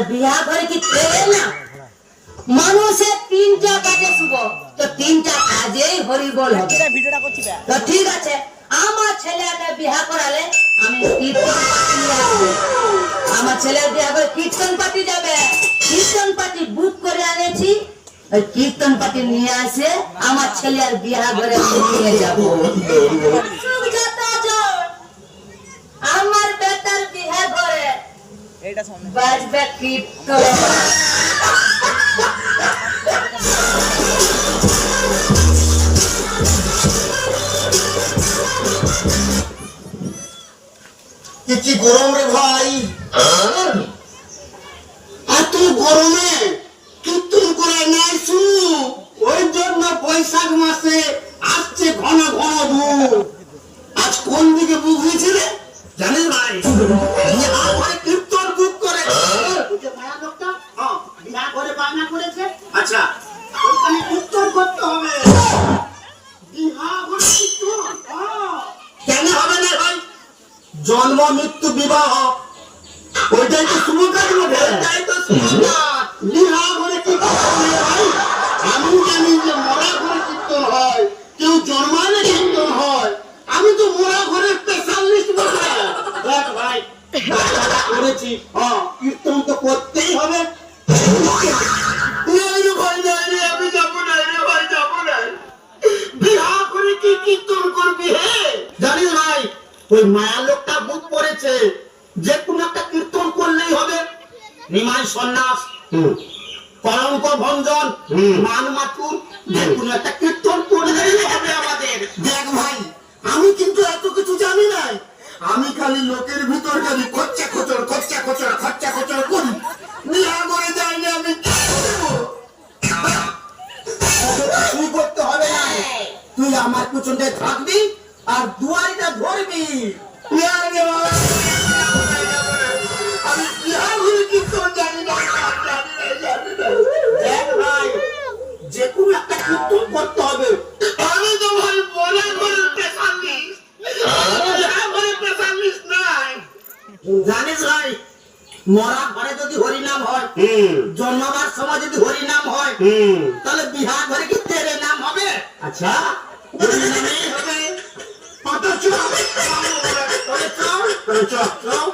বিয়া ঘরে কি তেরে না মানুষের তিনটা কাজে শুভ তো তিনটা কাজেই হরিবল হবে তো ঠিক আছে আমার ছেলেকে বিয়া করালে আমি কীর্তন পার্টি নিয়ে আসবো আমার ছেলের বিয়া করে কীর্তন পার্টি যাবে কীর্তন পার্টি বুক করে আনেছি ওই কীর্তন পার্টি নিয়ে আসে আমার ছেলে আর বিয়া ঘরে নিয়ে যাবো আমার বেটার বিয়া ঘরে বাজবে কীর্তন কি গরম রে ভাই এত গরমে কীর্তন করে নাই শুরু ওই জন্য বৈশাখ মাসে আসছে ঘন ঘন ধূপ আজ কোন দিকে বুক হয়েছে রে জানিস ভাই ভাই কীর্তন বুক করে মায়া লোকটা বিনা করে বায়না করেছে আচ্ছা ওখানে কীর্তন করতে হবে বিহা করে কীর্তন কেন হবে না ভাই জন্ম মৃত্যু বিবাহ ওইটাই তো শুভ কাজ ওইটাই তো শুভ কাজ বিবাহ করে কি ভাই আমি জানি যে মরা ঘরে কীর্তন হয় কেউ জন্মালে কীর্তন হয় আমি তো মরা ঘরের স্পেশালিস্ট বলে দেখ ভাই করেছি কীর্তন তো করতেই হবে আমি যাবো না রে ভাই যাবো না বিবাহ করে কি কীর্তন করবি হে জানিস ভাই ওই মায়া লোকটা বুক করেছে যে কোনো একটা কীর্তন করলেই হবে নিমাই সন্ন্যাস কলঙ্ক ভঞ্জন মান মাতুর যে কোনো একটা কীর্তন করলেই হবে আমাদের দেখ ভাই আমি কিন্তু এত কিছু জানি না আমি খালি লোকের ভিতর খালি খরচা খরচা করি বিয়া করে যাইনি আমি তুই করতে হবে না তুই আমার পিছনে থাকবি আর দুয়ারিটা ধরবি আমি কীর্তন জানি না যে কোনো একটা কীর্তন করতে হবে আমি তো ভাই মনে করে স্পেশালিস্ট নাই জানিস ভাই মরা ঘরে যদি হরিনাম হয় জন্মাবার সময় যদি হরিনাম হয় তাহলে বিহা ঘরে কি তেরে নাম হবে আচ্ছা হরিনামই হবে চল